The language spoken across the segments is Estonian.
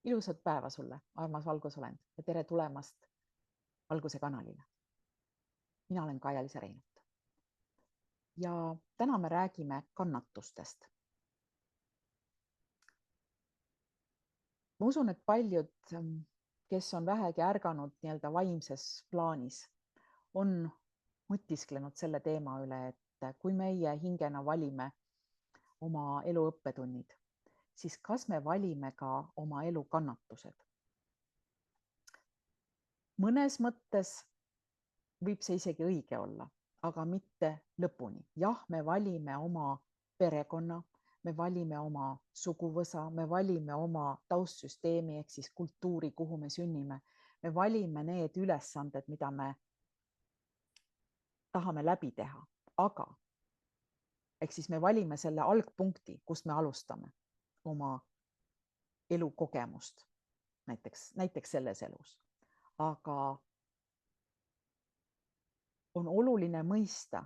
Ilusat päeva sulle, armas valgusolend, ja tere tulemast Valguse kanalile. Mina olen Kaia-Liisa Reinut. Ja täna me räägime kannatustest. Ma usun, et paljud, kes on vähegi ärganud nii-öelda vaimses plaanis, on mõtisklenud selle teema üle, et kui meie hingena valime oma elu õppetunnid, siis kas me valime ka oma elu kannatused? Mõnes mõttes võib see isegi õige olla, aga mitte lõpuni. Jah, me valime oma perekonna, me valime oma suguvõsa, me valime oma taustsüsteemi ehk siis kultuuri, kuhu me sünnime. Me valime need ülesanded, mida me tahame läbi teha, aga ehk siis me valime selle algpunkti, kust me alustame oma elukogemust, näiteks selles elus. Aga on oluline mõista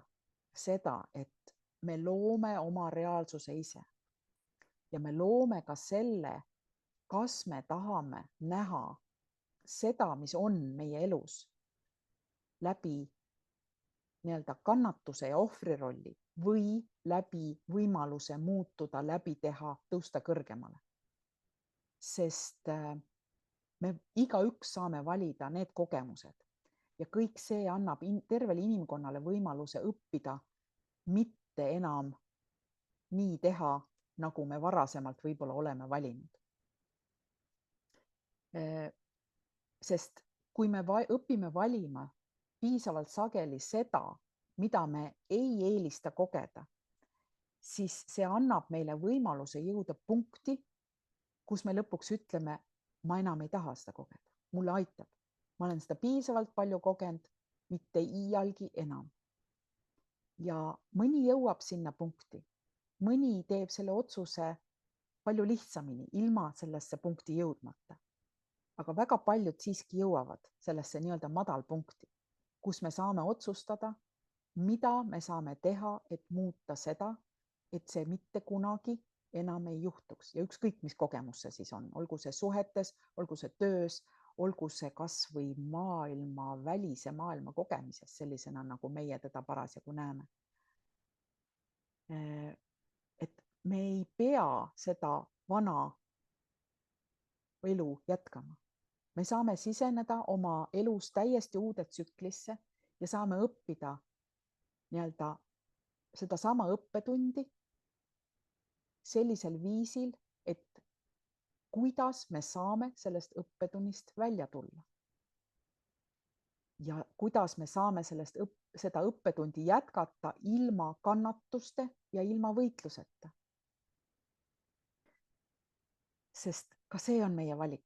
seda, et me loome oma reaalsuse ise ja me loome ka selle, kas me tahame näha seda, mis on meie elus läbi nii-öelda kannatuse ja ohvri rolli või läbi võimaluse muutuda, läbi teha, tõusta kõrgemale. Sest me igaüks saame valida need kogemused ja kõik see annab tervele inimkonnale võimaluse õppida mitte enam nii teha, nagu me varasemalt võib-olla oleme valinud. Sest kui me õpime valima piisavalt sageli seda, mida me ei eelista kogeda, siis see annab meile võimaluse jõuda punkti, kus me lõpuks ütleme, ma enam ei taha seda kogeda, mulle aitab. Ma olen seda piisavalt palju kogenud, mitte iialgi enam. Ja mõni jõuab sinna punkti, mõni teeb selle otsuse palju lihtsamini, ilma sellesse punkti jõudmata. Aga väga paljud siiski jõuavad sellesse nii-öelda madalpunkti, kus me saame otsustada, mida me saame teha, et muuta seda, et see mitte kunagi enam ei juhtuks. Ja ükskõik, mis kogemus see siis on, olgu see suhetes, olgu see töös, olgu see kas või välise maailma kogemises, sellisena, nagu meie teda parasjagu näeme. Et me ei pea seda vana elu jätkama. Me saame siseneda oma elus täiesti uude tsüklisse ja saame õppida nii-öelda sedasama õppetundi sellisel viisil, et kuidas me saame sellest õppetunnist välja tulla. Ja kuidas me saame seda õppetundi jätkata ilma kannatuste ja ilma võitluseta. Sest ka see on meie valik.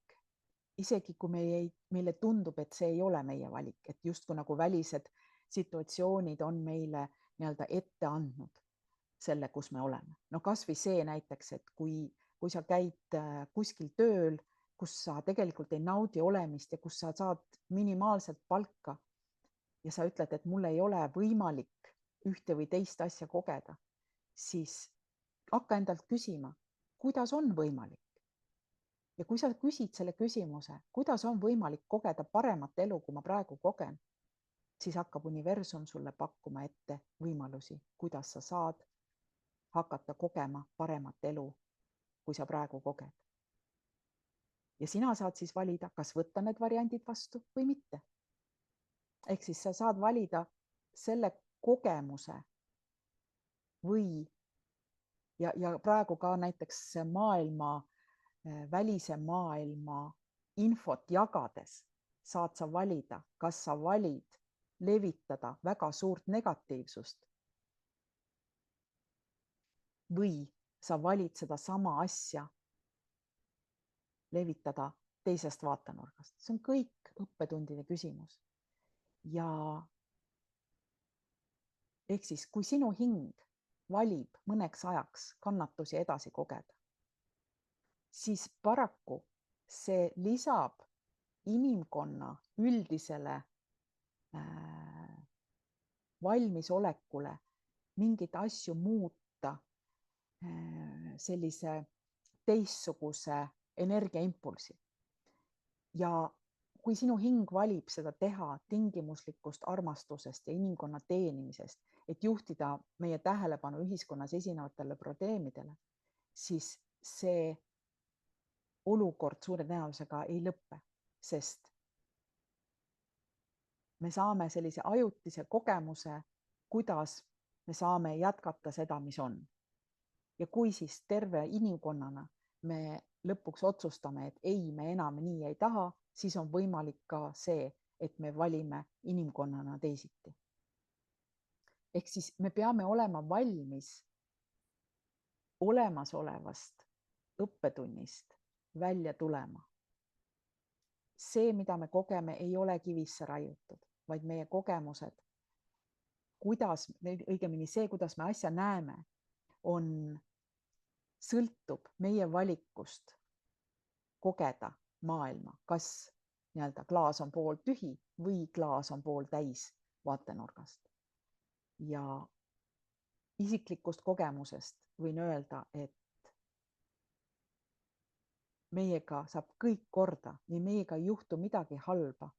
Isegi kui meile tundub, et see ei ole meie valik, et justkui nagu välised situatsioonid on meile nii-öelda ette andnud selle, kus me oleme. No kas või see näiteks, et kui sa käid kuskil tööl, kus sa tegelikult ei naudi olemist ja kus sa saad minimaalselt palka ja sa ütled, et mul ei ole võimalik ühte või teist asja kogeda, siis hakka endalt küsima, kuidas on võimalik. Ja kui sa küsid selle küsimuse, kuidas on võimalik kogeda paremat elu, kui ma praegu kogen, siis hakkab universum sulle pakkuma ette võimalusi, kuidas sa saad hakata kogema paremat elu, kui sa praegu koged. Ja sina saad siis valida, kas võtta need variandid vastu või mitte. Ehk siis sa saad valida selle kogemuse või ja praegu ka näiteks välise maailma infot jagades saad sa valida, kas sa valid levitada väga suurt negatiivsust või sa valid seda sama asja levitada teisest vaatenurgast. See on kõik õppetundide küsimus. Ja ehk siis, kui sinu hing valib mõneks ajaks kannatusi edasi kogeda, siis paraku see lisab inimkonna üldisele valmisolekule mingeid asju muuta sellise teistsuguse energiaimpulsi. Ja kui sinu hing valib seda teha tingimuslikust armastusest ja inimkonna teenimisest, et juhtida meie tähelepanu ühiskonnas esinevatele probleemidele, siis see olukord suure tõenäosusega ei lõppe, sest me saame sellise ajutise kogemuse, kuidas me saame jätkata seda, mis on. Ja kui siis terve inimkonnana me lõpuks otsustame, et ei, me enam nii ei taha, siis on võimalik ka see, et me valime inimkonnana teisiti. Ehk siis me peame olema valmis olemasolevast õppetunnist välja tulema. See, mida me kogeme, ei ole kivisse raiutud, vaid meie kogemused, õigemini see, kuidas me asja näeme, sõltub meie valikust kogeda maailma, kas nii-öelda klaas on pooltühi või klaas on pooltäis vaatenurgast. Ja isiklikust kogemusest võin öelda, et meiega saab kõik korda, nii meiega ei juhtu midagi halba,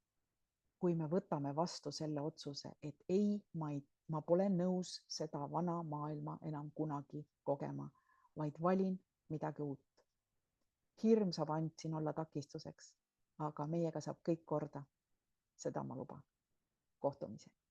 kui me võtame vastu selle otsuse, et ei, ma pole nõus seda vana maailma enam kunagi kogema, vaid valin midagi uut. Hirm saab ainult siin olla takistuseks, aga meiega saab kõik korda. Seda ma luban. Kohtumiseni.